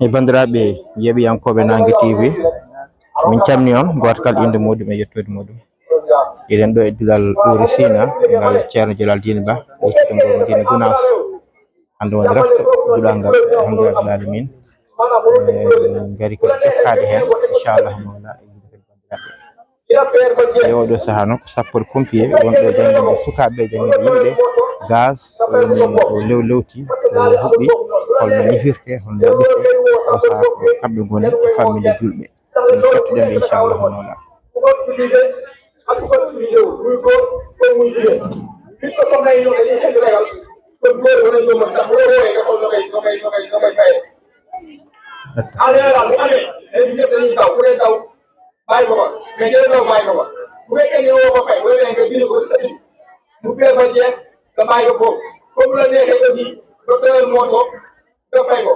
e bandiraɓe yeɓiyankoɓe Nangue TV min calmini on goto kala inde muɗum e yettode muɗum eɗen ɗo e duɗal Ɓouri Sina ngal ceerno Djalaldine Ba woccude ngo Madina Gounass hande woni rafta duɗal ngal alhamdulillah rabbil alamin gari ko jokkade hen inchallah mawla e oɗo saaha noon ko sappore pompier wonɗo jangguinde sukaɓeɓe jangguinde yimɓe gaz woni o lewti o huɓɓi holno ñifirte holno waɗirte o saaha ko kamɓe goni e famminde julɓe min kettoɗenɓe inchallah mawla bàyyi ko ba mais jëlee doo bàyyi ko ba bu fekkee ne woo ko fay wala léegi nga bind ko mu peel ba jeex nga bàyyi ko foofu comme la neexee aussi docteur moo toog nga fay ko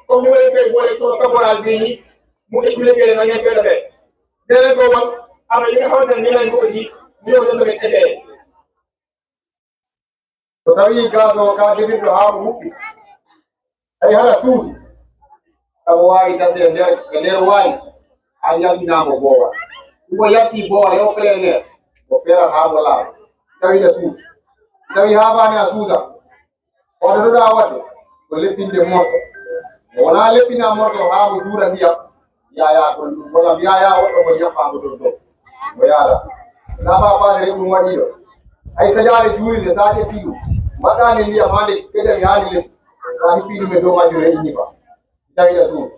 comme ni ma leen koy boole sunu caporal bii nii mu expliqué leen na ngeen koy defee dinañ ko wan am na li nga xamante ne nii lañ ko aussi ñëw na nga essayé. so tawi gaz o ka deɓiɗo haa mo huɓɓi ay hara suusi kamo waawi date e nder waawi a ñamminamo boowa ɗumo yatti boowa yo plein o ferat haa mo laaɓa tawi a suusi tawi haabani a suusa oɗo ɗoɗa wadde ko leppinde morto wona leppina morto haa mo juura ndiyam yaya ɗon walla mbiyaya woɗɗo mo ñappamo ɗon ɗo mo yaada nababaade ɗum waɗi ɗo hay so yaade juurinde sa ƴetti ɗum mbaɗɗani ndiyam hande keɗen yaani leppi sa hippi ɗum e dow majjum e ñifa tawi a suusi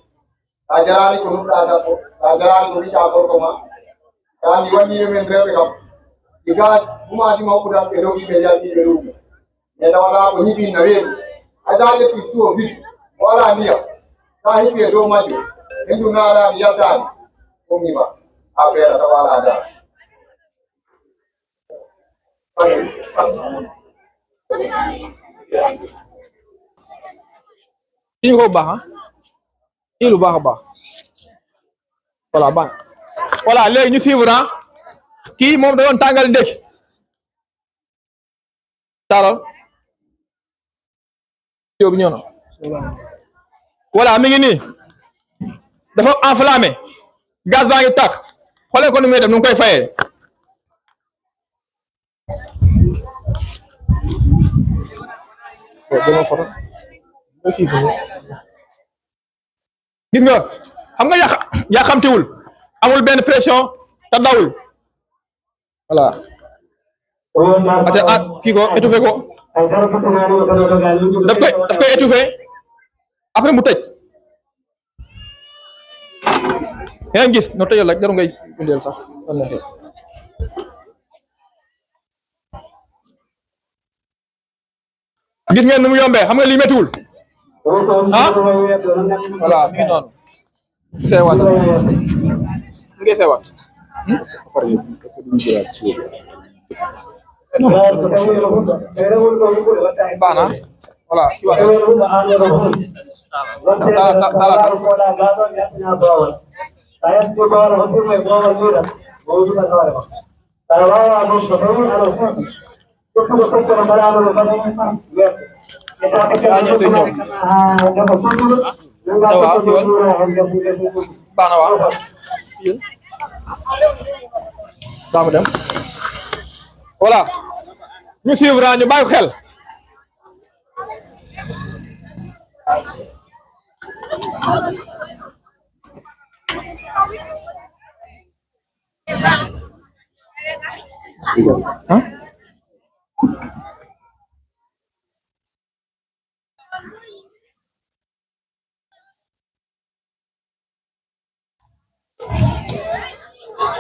a jarani ko nupɗa sappo a jarani ko wiɗa gorko ma kandi wanniɓe men rewɓe kam si gas ɗumaji mawɓuɗan ɓe dogi ɓe jalɗiɓe ɗuɓe mais tawata ko ñifinna weeɗi hay sa ƴetti suo wiɗ o ala ndiyam sa hippi e dow majjum hendu naɗani yaltani ko ñifa ha feera tawa ala da ini ko baax ah ini lu baax a baax voilà baax voilà léegi ñu suivre ah kii moom da doon tàngal ndékki taalal yow bi ñëw na voilà mi ngi nii dafa enflammé gaz baa ngi tàkk xoolee ko nu muy def nu ngi koy fayee gis nga xam nga yaa xamtiwul amul benn pression te dawul voilà ate kii ko étouffé ko daf koy étouffé après mu tëj yaa ngi gis no tëjal rek jaru ngay bindeel sax gis ngeen nu mu yombee xam nga lii méttiwul ah voilà mi ngi noonu seewaat mi ngi seewaat baax na voilà si waat baax na waaw dama dem voilà ñu suivre ñu bàyyi ko xel ah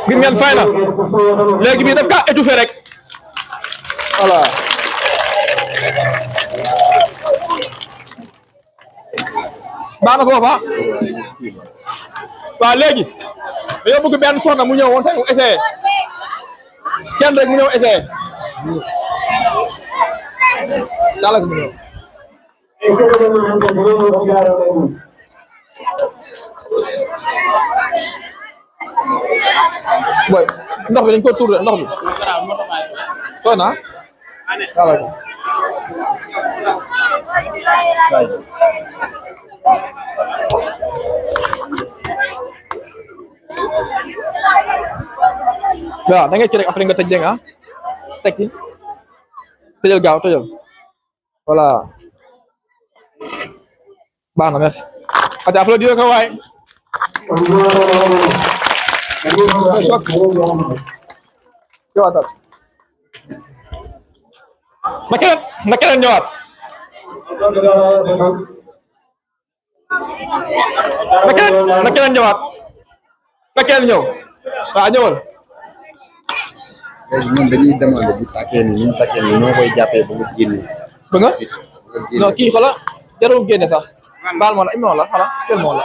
gis ngeen fay na léegi bii daf ka étouffé rek voilà baax na foofa waaw léegi dañoo bëgg benn soxna mu ñëw woon tey mu essayé kenn rek mu ñëw essayé dalak mu ñëw boy ndox bi dañ ko tourné ndox bi toy na waaw da ngay ci rek après nga tëj dégg nga teg ci tëjal gaaw tëjal voilà baax na merci ati applaudir ko waay ñëwaatal na keneen ñëwaat na keneen ñëwaat na keneen ñëw waaw ñëwal léegi ñoom dañuy demandé bu tàkkee ni ñu tàkkee ni ñoo koy jàppee ba mu génne. ba nga non kii xola jarul génne sax baal moo la imo la xala tel moo la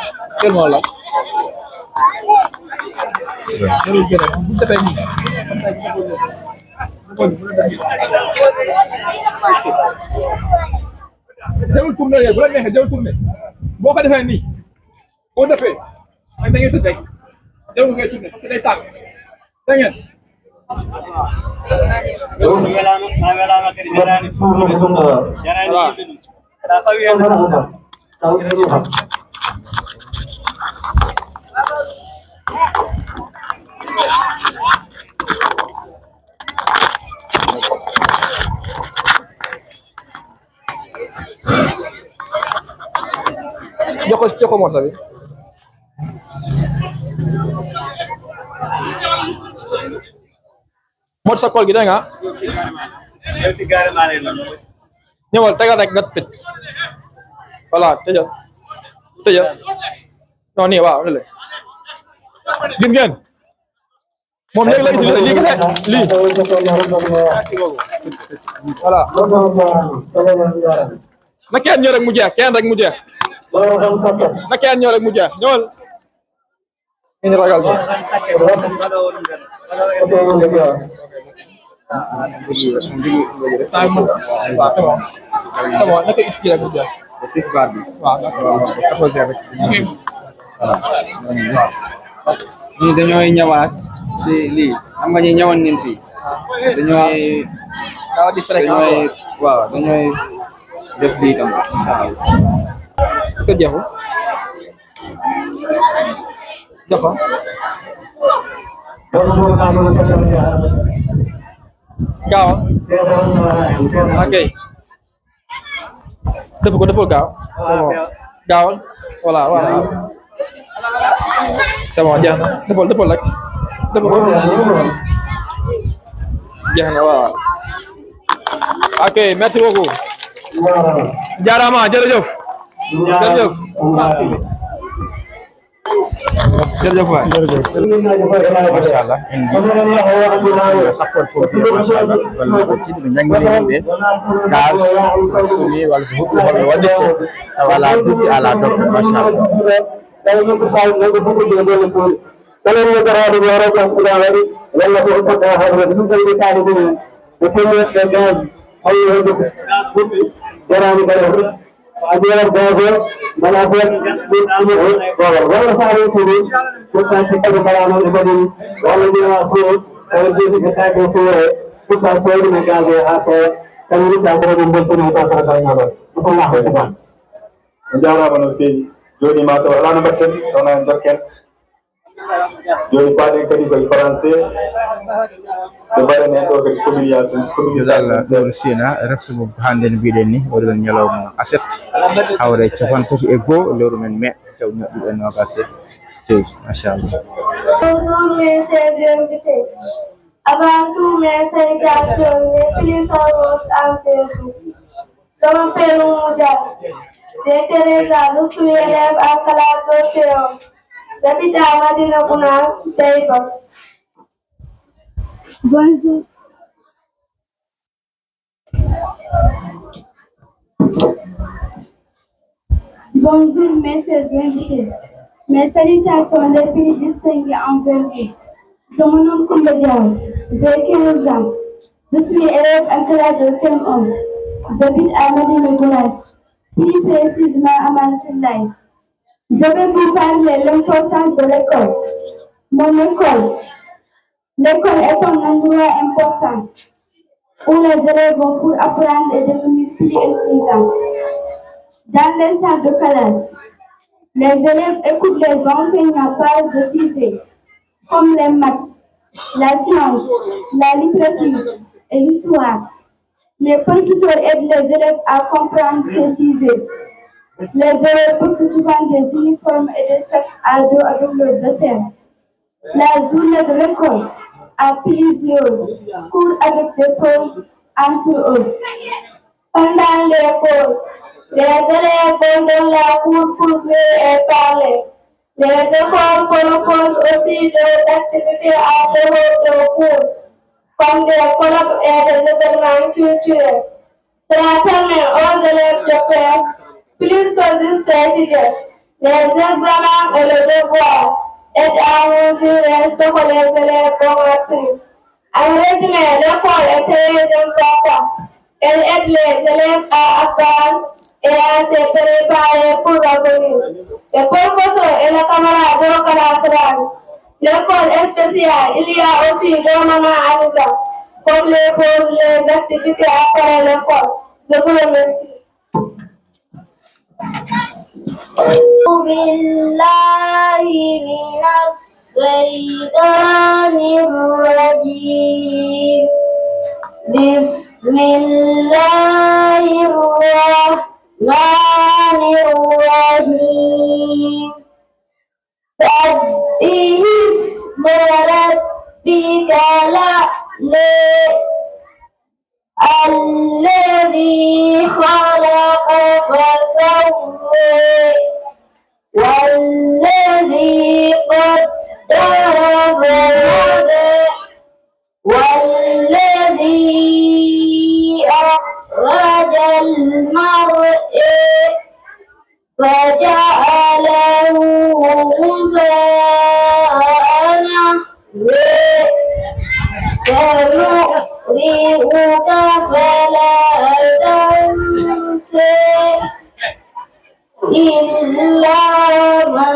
jarul génne bu defee nii jarul tourné bu la neexee jarul tourné boo ko defee nii boo defee ak da ngay tëj rek jarul ngay tourné parce que day tàng da ngeen Joko morsa bi mot sa kol gi dégg nga ñëwal tegal rek nga tëj voilà tëjal non nii waaw ne gis ngeen moom léegi la utilisé lii kese lii voilà na kenn ñëw rek mu jeex kenn rek mu jeex na kenn ñëw rek mu jeex ñëwal ngeen ragal c'est bon naka it rek mu jeex ñii dañooy ñëwaat ci lii xam nga ñi ñëwoon nañ fii dañooy dañooy def lii tam incha allah ko jeexu jafa gaaw ok def ko defal gaaw gaawal voilà c'est bon jeex na defal rek defal ko jeex na voilà ok merci beaucoup jaaraama jërëjëf waay Masha Allah indi support pour Masha Allah wala ko ci be jangale be gas ni wala ko hubbi wala wadete wala dubbi ala dokko Masha Allah Ajar gaza malafat ini wala sare kuri kita kita berana ibadi wala dia asal kalau dia kita ke sore kita sore में gaza apa kami kita sore untuk kita terkait Allah Tuhan Jara manusia jodi mato ala number 10 sona interken jodi pade kadi ko français de bare ne to ko dal do sina reftu mo hande no biiden ni o don nyalawma aset hawre ciafan tati e go lewru men me taw nyaddi ben no gasse tey machallah Bonjour mes chers invités. Avant tout mes salutations, mes plus chaleureuses envers vous. Je m'appelle Moudia. J'ai 13 ans, je suis élève en classe de C1. J'habite à Madina Gounass, Taïba. Bonjour. Bonjour mes chers invités. Mes salutations les plus distinguées envers vous. Je me nomme Koumba Diaw, j'ai 15 ans. Je suis élève en classe de CM1. J'habite à Madina Gounass, plus précisément à Mantoulaye. Je vais vous parler de l'importance de l'école. Mon école. L'école est un endroit important. où les élèves vont pour apprendre et devenir plus intelligents. Dans les salles de classe, les élèves écoutent les enseignants parler de sujets comme les maths, la science, la littérature et l'histoire. Les professeurs aident les élèves à comprendre ces sujets. Les élèves portent souvent des uniformes et des sacs à dos avec leurs affaires. La journée de l'école a plusieurs cours avec des pauses entre eux. Pendant les pauses, les élèves vont dans la cour pour jouer et parler. Les écoles proposent aussi des activités à dehors de cours, comme des colloques et des événements culturels. Cela permet aux élèves de faire plus que juste étudier. Les examens et le devoir aident à mesurer ce que les élèves ont appris. En résumé, l'école est très importante. Elle aide les élèves à apprendre et à se préparer pour l'avenir. Les professeurs et les camarades de classe. L'école est spéciale. Il y a aussi deux moments amusants, comme les pauses, les activités après l'école. Je vous remercie. أعوذ بالله من الشيطان الرجيم بسم الله الرحمن الرحيم سبح اسم ربك الأعلى الذي خلق فسوى والذي قدر فهدى والذي أخرج المرء فجعله غثاء نحوه سنقرئك فلا تنسى إلا ما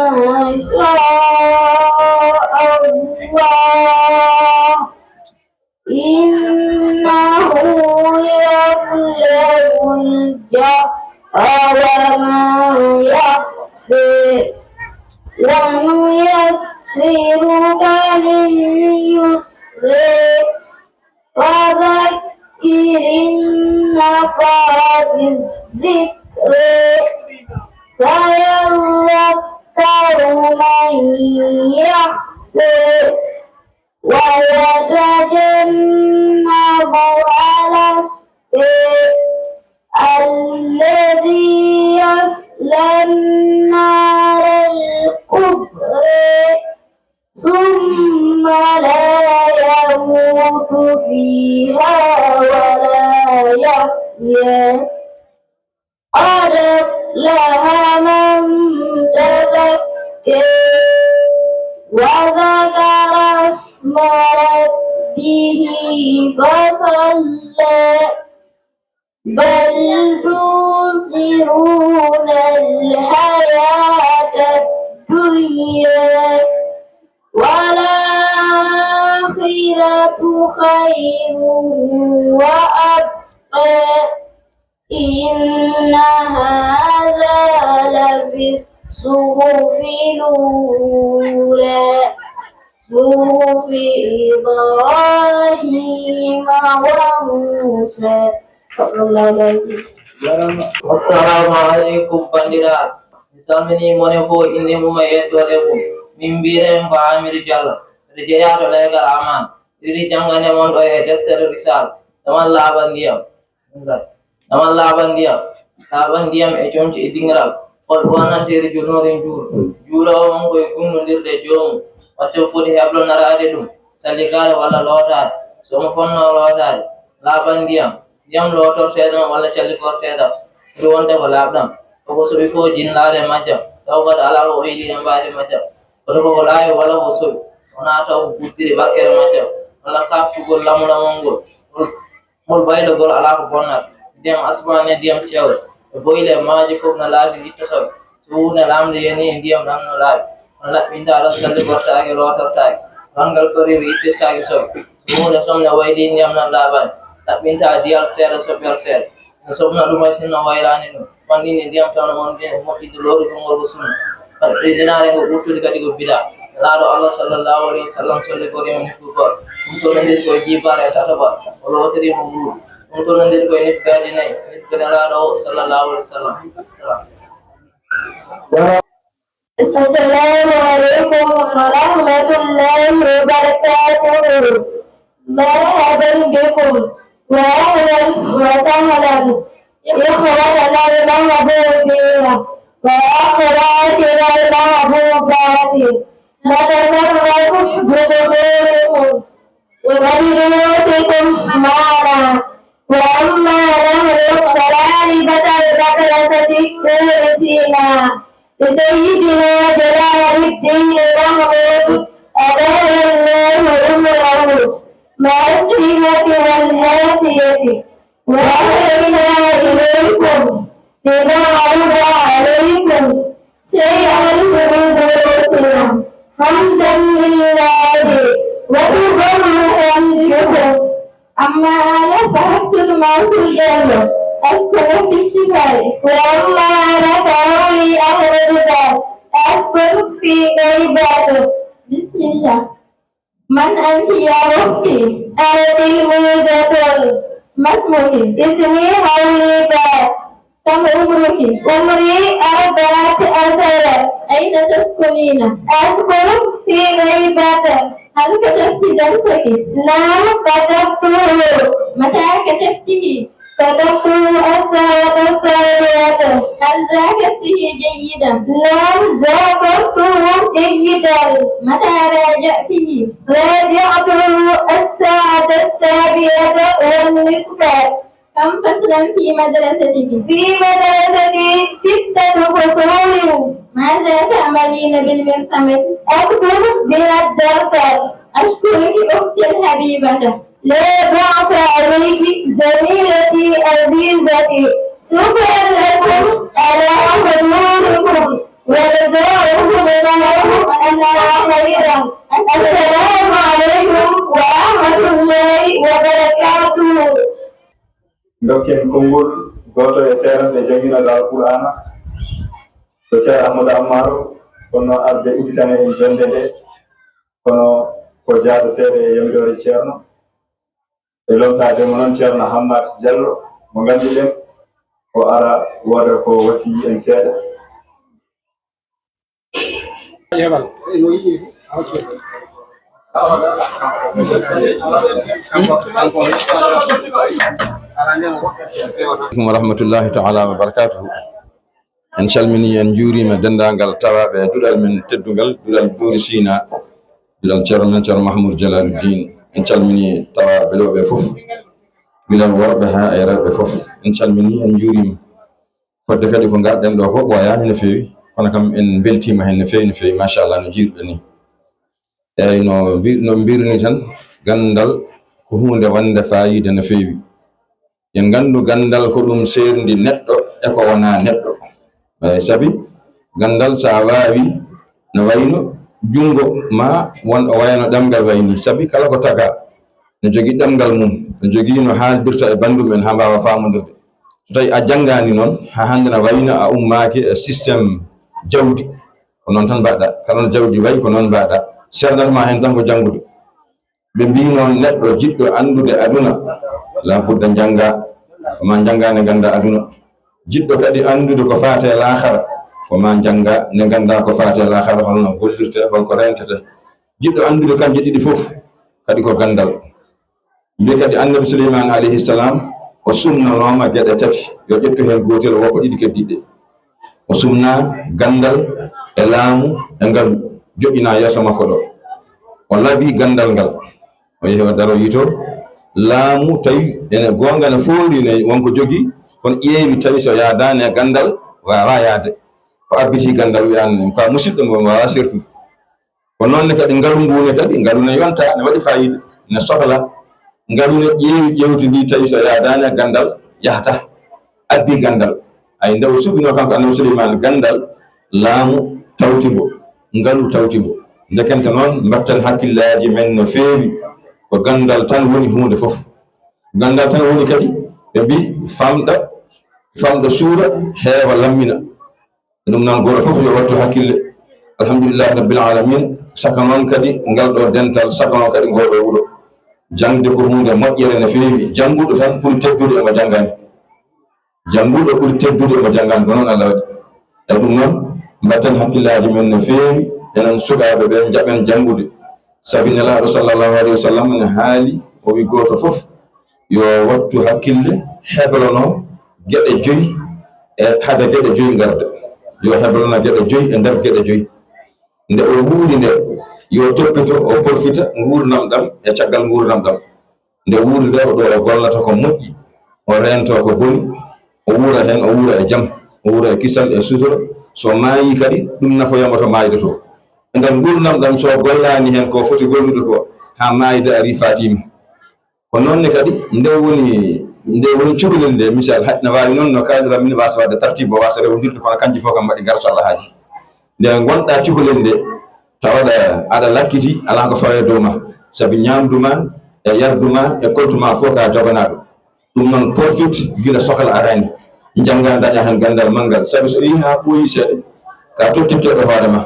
شاء الله إنه يعلم الجهر وما يخفى ونيسرك لليسر فذكر النفعة الذكر سيذكر من يخشى ويتجنبها الأشقى الذي يصلى النار الكبرى ثم لا يموت فيها ولا يحيا قد أفلح من تزكى وذكر اسم ربه فصلى بل تؤثرون الحياة الدنيا والآخرة خير وأبقى إن هذا لفي الصحف الأولى صحف إبراهيم وموسى صلى الله عليه وسلم. Assalamualaikum pandirat. Misalmini mone fo inde mum yettode mum. Min birem ko Amir Diallo. Rejeyato legal aman. Iri jangane mon do e deftere risal. Damal laban diyam. Damal laban diyam. Laban diyam e jonti e dingiral. Kol bonantere jonoren jur. Jula o mon ko e gunnodirde joomu. Watto foti heblo narade dum. Salikale walla lotade. So mo fonno lotade. Laban diyam. Diyam lotorteɗam walla callikorteɗam ɗum wonde ko laaɓɗam koko soɓi fof jinnaade majjam taw kadi alaa ko oyli e mbaade majjam koto koko laawi walla ko soɓi wonaa taw ko guddiri bakkere majjam walla kaftugol lamulamol ngol ngol baylogol alaa ko bonnata ndiyam asmane ndiyam cewre e boyle maaji fof no laabi ittotoɓe so hunde lamde yeni e ndiyam ɗam no laaɓi on laɓɓinta ɗon sallikortaake lotortaake ɗon ngal koriri ittirtaake soɓe so hunde somne wayli ndiyam nan laaɓani ɗaɓɓinta diyal seeɗa soɓɓel seeɗa no sobna ɗum hay sinno waylani ɗum wannini ndiyam tawno wonde moƴƴide lowru ko ngol ko sunna kadi ɗiɗinare ko ɓurtude kadi ko bida laaɗo Allah sallllahu alayhi wa sallam solli korima niftu goɗɗo ɗum tonodiri koye jibare e tataɓal o lowotirimo muuru ɗum tonodiri koye nifgaji nayyi nifgade laaɗo o sallllahu alayhi wa sallam. السلام عليكم ورحمة الله وبركاته. مرحبا بكم وأهلا وسهلا إخواننا المحبوبين وأخواتنا المحبوبات، نتفرق بحضوركم وبجلوسكم معنا. وأما نحن طلابة المدرسة كورسينا لسيدنا جلال الدين محمود أدام الله عمره مع السلامة والعافية. وأهلنا إليكم بما عرض عليكم شيئا من دروسنا حمدا لله وتبركا. أما أنا فأحسن ما في الجنة أسكن في الشفاء، وأما أنا فأولي أهل الباب أسكن في غيباته. بسم الله. من أنت يا أختي؟ أنا تلميذة. ما اسمك؟ اسمي حوليبة. كم عمرك؟ عمري 14. أين تسكنين؟ أسكن في غيباته. هل كتبت درسك؟ نعم كتبته. متى كتبته؟ كتبته الساعة 7. هل ذاكرته جيدا؟ نعم ذاكرته جيدا. متى راجعته؟ راجعته الساعة 7:30. كم فصلا في مدرستك؟ في مدرستي 6 فصول. ماذا تعملين بالمرسمة؟ أكتب بها الدراسات. أشكرك أختي الحبيبة. لا بأس عليك زميلتي عزيزتي. شكرا لكم على حضوركم وجزاكم الله عنا خيرا. السلام عليكم ورحمة الله وبركاته. dokken konngol goto e seerande janginaɗo alqur'ana to ceerno ahmadou ammar kono arde udditane en jonde nde kono ko jaaɗo seeɗa e yamidore ceerno e lomtademo noon ceerno Hammat Diallo mo ganduɗen o ara woda ko wasi en seeɗa. Assalamualaikum warahmatullahi ta'ala wabarakatuh. En calmini en juurima dendagal tawaɓe duɗal men teddugal duɗal Buuri Sina duɗal ceerno men ceerno Mahmoud Jalaluddin. En calmini tawaɓe ɗo ɓe fof duɗal worɓe ha e rewɓe fof en calmini en juurima fodde kadi ko garɗen ɗo ko ɓoyani no fewi kono kam en beltima hen no fewi machallah no jiiruɗen ni. Eyyi no mbirni tan gandal ko hunde wonde fayida no fewi. En gandu gandal ko ɗum serndi neɗɗo e ko wona neɗɗo. Sabi gandal sa wawi no wayno jungo ma won o wayno ɗemgal wayni. Sabi kala ko taga no jogui ɗemgal mum no jogui no haaldirta e bandum en ha mbawa famodirde. So tawi a janggani noon ha hande no wayno a ummaki e systéme jawdi ko noon tan mbaɗɗa kala no jawdi wayi ko noon mbaɗɗa serdatma hen tan ko janggude. Ɓe mbi noon neɗɗo jiɗɗo andude aduna la budda janga ma janga ne ganda aduna. Jiɗɗo kadi andude ko faate l'aakhara ko ma janga ne ganda ko faate l'aakhara holno gollirte holko rentete. Jiɗɗo andude kanje ɗiɗi fof kadi ko gandal. Mbi kadi annabi Suleyman alayhi salam o sumnanoma geɗe tati yo ƴettu hen gotel o woko ɗiɗi keddiɗe. O sumna gandal e laamu e ngalu joƴƴina yeeso makko ɗo. O labi gandal ngal o yehi o daro yito laamu tawi ene gonga ne foori ne wonko jogui kono ƴeewi tawi so yaadani e gandal wawa yaade o abbiti gandal wiyani ko musidɗo mo wawa sertude. Ko noonne kadi ngalu ngune kadi ngalu ne yonta ne waɗi fayida ne sohla ngalu ne ƴeewi ƴewtidi tawi so yaadani e gandal yahata abbi gandal. Ay ndew subino kanko annabi Suleyman gandal laamu tawtibo ngalu tawtibo. Ndekente noon mbatten hakkillaji men no feewi ko gandal tan woni hunde fof. ganda tan woni kadi ɓe mbi famɗa suura heewa lammina ɗum noon goto fof yo wattu hakkille alhamdulillahi rabbil alamin saka noon kadi ngal ɗo dental saka noon kadi ngoɗo wuuro jangde ko hunde moƴƴere no feewi janguɗo tan ɓuri teddude emo janggani janguɗo ɓuri teddude emo janggani ko noon Allah waɗi e ɗum noon mbatten hakkillaji men no feewi enen sukaɓe ɓe jaɓen jangude sabi nelaɗo sallllahu alayhi wa sallam ne haali o wi goto fof yo wattu hakkille heblono geɗe 5 e hade geɗe 5 garda yo heblono geɗe 5 e nder geɗe 5 nde o wuuri nde yo toppito o profita gurdam ɗam e caggal gurdam ɗam nde wuuri nde ɗo o gollata ko moƴƴi o rento ko boni o wuura hen o wuura e jaam o wuura e kisal e sutura so maayi kadi ɗum nafoyamo to maayde to ngam gurdam ɗam so gollani hen ko foti gollude ko ha maayde ari fatima ko noonne kadi nde woni cukalel nde misal ne wawi noon no kaaliram min wasa wadde tartibo wasa rewdirde kono kanji fof kam mbaɗi ngar so Allah haaji nde gonɗa cukalel nde tawaɗa aɗa lakkiti ala ko fawe dow ma sabi ñamdu ma e yardu ma e koltu ma fof ka joganaɗo ɗum noon profite gila sohla arani jangga daña hen gandal mangal sabi so yi ha ɓooyi seeɗa ka tottitteɗo hoore ma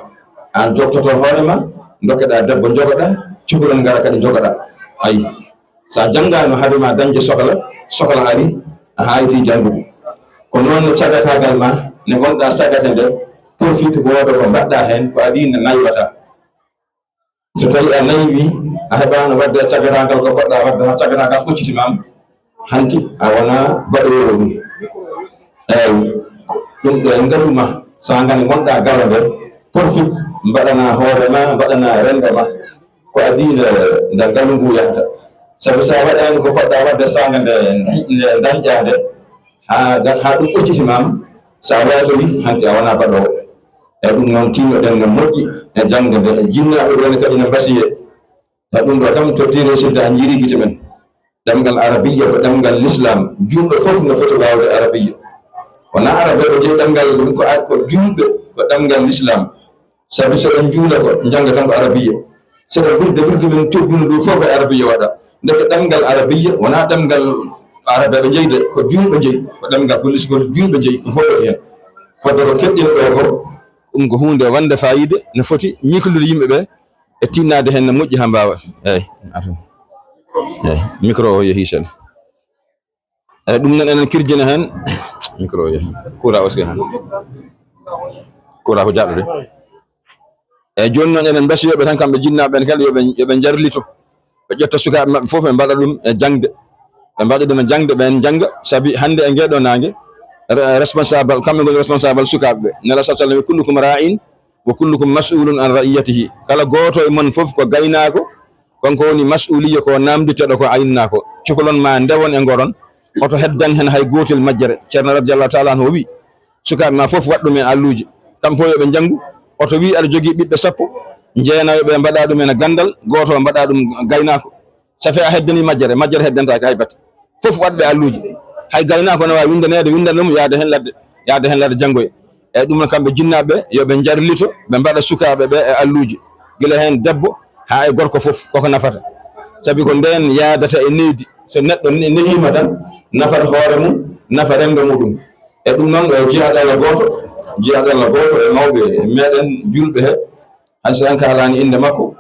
an jogtoto hoore ma dokkeɗa debbo jogoɗa cukalel ngara kadi jogoɗa ayi sa janggano haadema dañde sohla ari a hayti janngude ko noon cagatagal ma ne gonɗa sagate nde profite wooda ko mbaɗɗa hen ko adi ne naywata so tawi a naywi a heɓano wadde cagatagal ko poɗɗa wadde ha cagatagal ɓoccitimama hanti a wona baɗowo ɗum eyyi ɗum ɗo e ngalluma sa ngani gonɗa galo nde profite mbaɗana hoorema mbaɗana rendo ma ko adi nde ngallu ngu yahata sabi sa waɗani ko poɗɗa wadde sanga nde dañƴa nde ha ɗum ɓoccitimama sa wasoyi hanti a wona baɗowo e ɗum noon tinnoɗen no moƴƴi e jangde nde jinnaɓe ɗone kadi no mbasiye e ɗum ɗo kam tottire sidda a jiiri guite men ɗemgal arabiya ko ɗemgal l'islam julɗo fof no foti wawde arabiya wona arabe o jeeyi ɗemgal ɗum ko julɓe ko ɗemgal l'islam sabi soɗen juula ko jangga tan ko arabiya soɗen wirde men teddunu ɗum fof ko arabiya waɗa ndeke ɗemgal arabiya wona ɗemgal arabe ɓe jeyde ko julɓe jeeyi ko ɗemgal police ko julɓe jeeyi ko fof waɗi hen fodde ko keɗɗino ɗo ko ɗum ko hunde wande fayide ne foti ñiklude yimɓeɓe e tinnade hen no moƴƴi ha mbawa eyyi micro o yeehi seeɗa eyyi ɗum noon enen kirjina hen micro o yeehi coura oski han coura ko jaɗɗo de eyyi joni noon enen mbasiyoɓe tan kamɓe jinnaɓe kala yoɓe jarlito ɓe ƴetta sukaɓe mabɓe foof ɓe mbaɗa ɗum e jangde ɓe mbaɗa ɗum e jangde ɓen jangga saabi hande e ngeɗo nangue responsable kamɓe goni responsable sukaɓe ɓe nela sa sallam kullukum ra'in wa kullukum mas'ulun an ra'iyatihi kala goto e mon foof ko gaynako konko woni mas'uliya ko namditeɗo ko aynako cukalon ma ndewon e goron oto heddan hen hay gotel majjere ceerno radiallahu taala an o wi sukaɓe ma foof waɗɗum en alluji kam fo yoɓe janggu oto wi aɗa jogui ɓiɓɓe 10 jeenayoɓe mbaɗa ɗum en gandal goto mbaɗa ɗum gaynako safi a heddani majjere heddantaki hay batte foof waɗɓe alluji hay gaynako ne wawi windanede windan ɗum yaade hen ladde janggoye eyyi ɗum noon kamɓe jinnaɓe yoɓe jarlito ɓe mbaɗa sukaɓe ɓe e alluji guila hen debbo ha e gorko foof koko nafata saabi ko nden yadata e neydi so neɗɗo nehima tan nafata hoore mum nafa rendo muɗum e ɗum noon jihaɗalla goto e mawɓe meɗen julɓe he hay so en kalani inde makko